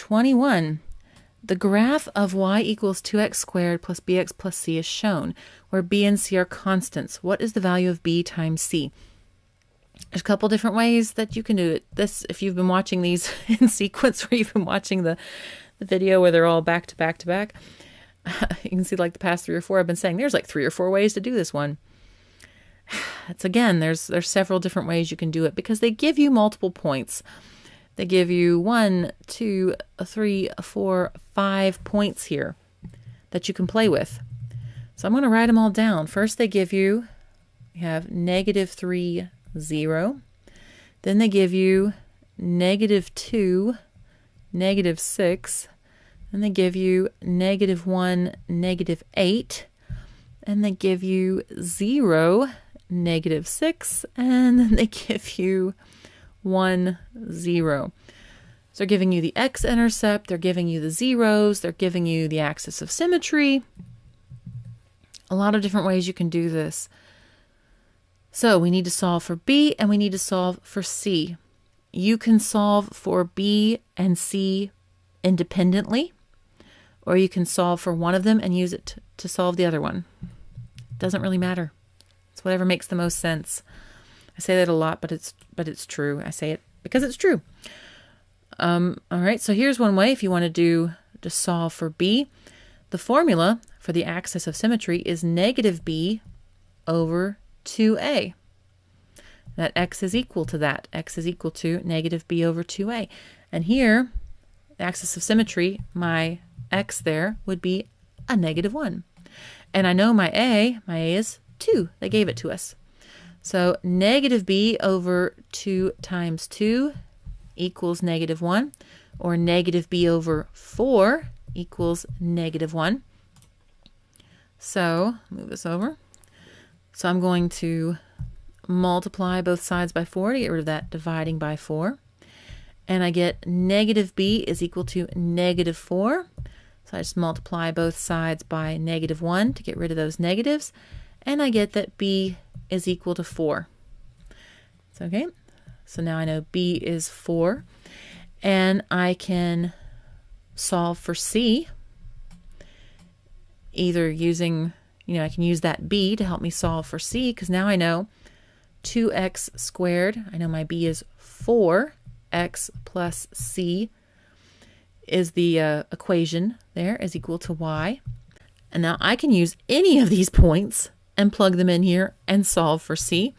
21. The graph of y equals 2x squared plus bx plus c is shown, where b and c are constants. What is the value of b times c? There's a couple different ways that you can do it. This, if you've been watching these in sequence, or you've been watching the video where they're all back to back to back, you can see like the past 3 or 4 I've been saying there's like 3 or 4 ways to do this one. It's again, there's several different ways you can do it because they give you multiple points. They give you 1, 2, 3, 4, 5 points here that you can play with. So I'm going to write them all down. First they give you, -3, 0. Then they give you -2, -6. Then they give you -1, -8. And they give you 0, -6. And then they give you 1, 0. So they're giving you the x-intercept, they're giving you the zeros, they're giving you the axis of symmetry. A lot of different ways you can do this. So we need to solve for b and we need to solve for c. You can solve for b and c independently, or you can solve for one of them and use it to solve the other one. It doesn't really matter. It's whatever makes the most sense. I say that a lot, but it's true. I say it because it's true. All right, so here's one way if you want to solve for b. The formula for the axis of symmetry is -b over 2a. That x is equal to that. X is equal to -b over 2a. And here, the axis of symmetry, my x there would be a -1. And I know my a is 2. They gave it to us. So -b over 2 times 2 equals -1, or -b over 4 equals -1. So move this over. So I'm going to multiply both sides by 4 to get rid of that dividing by 4. And I get -b is equal to -4. So I just multiply both sides by -1 to get rid of those negatives. And I get that b is equal to 4. So, okay, so now I know b is 4. And I can solve for c, either using, I can use that b to help me solve for c, because now I know 2x squared, I know my b is 4x plus c is the equation there, is equal to y. And now I can use any of these points and plug them in here and solve for c.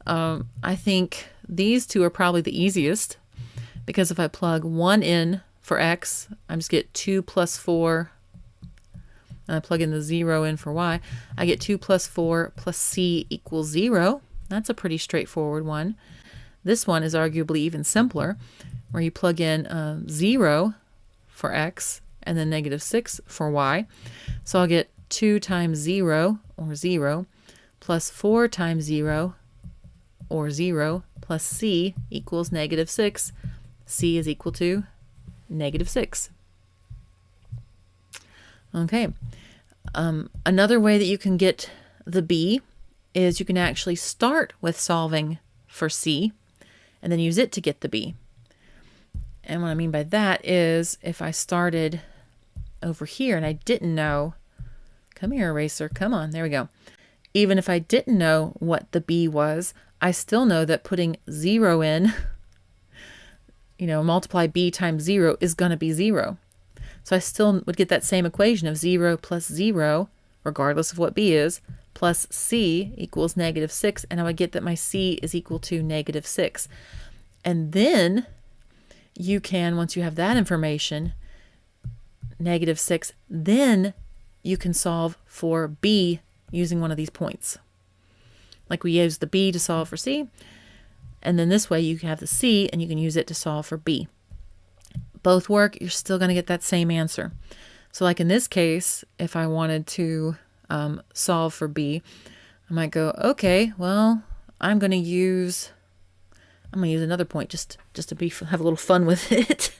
I think these two are probably the easiest, because if I plug 1 in for x, I just get 2 plus 4, and I plug in the 0 in for y, I get 2 plus 4 plus c equals 0. That's a pretty straightforward one. This one is arguably even simpler, where you plug in 0 for x and then -6 for y. So I'll get 2 times 0, or 0, plus 4 times 0, or 0, plus c equals -6. C is equal to -6. Okay. Another way that you can get the b is you can actually start with solving for c and then use it to get the b. And what I mean by that is if I started over here and I didn't know, come here, eraser, come on, there we go. Even if I didn't know what the b was, I still know that putting 0 in, multiply b times 0 is going to be 0. So I still would get that same equation of 0 plus 0, regardless of what b is, plus c equals -6, and I would get that my c is equal to -6. And then you can, once you have that information, -6, then you can solve for b using one of these points. Like we use the b to solve for c, and then this way you have the c and you can use it to solve for b. Both work, you're still going to get that same answer. So like in this case, if I wanted to solve for b, I might go, okay, well, I'm going to use another point just to have a little fun with it.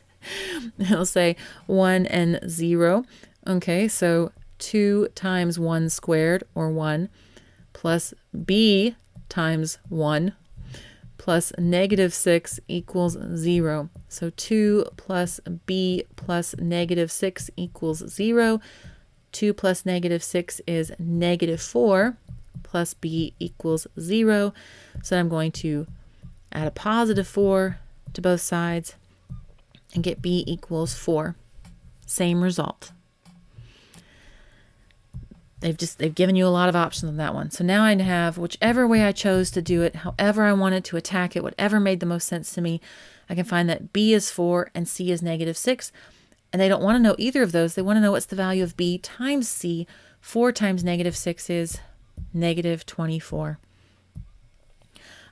I'll say 1 and 0. Okay, so 2 times 1 squared, or 1, plus b times 1, plus negative 6 equals 0. So 2 plus b plus negative 6 equals 0. 2 plus negative 6 is negative 4 plus b equals 0. So I'm going to add a positive 4 to both sides and get b equals 4. Same result. They've given you a lot of options on that one. So now I have whichever way I chose to do it, however I wanted to attack it, whatever made the most sense to me. I can find that b is 4 and c is negative 6. And they don't want to know either of those. They want to know what's the value of b times c. 4 times negative 6 is negative 24.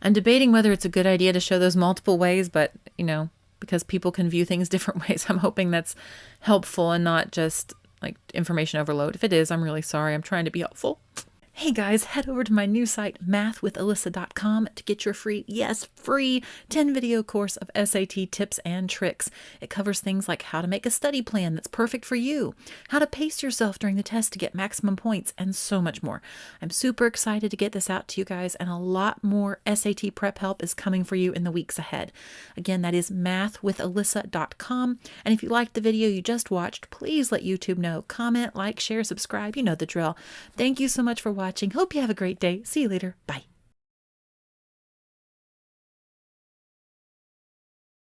I'm debating whether it's a good idea to show those multiple ways, but, because people can view things different ways, I'm hoping that's helpful and not just like information overload. If it is, I'm really sorry. I'm trying to be helpful. Hey guys, head over to my new site, mathwithalyssa.com, to get your free 10 video course of SAT tips and tricks. It covers things like how to make a study plan that's perfect for you, how to pace yourself during the test to get maximum points, and so much more. I'm super excited to get this out to you guys, and a lot more SAT prep help is coming for you in the weeks ahead. Again, that is mathwithalyssa.com. And if you liked the video you just watched, please let YouTube know. Comment, like, share, subscribe. You know the drill. Thank you so much for watching. Hope you have a great day. See you later. Bye.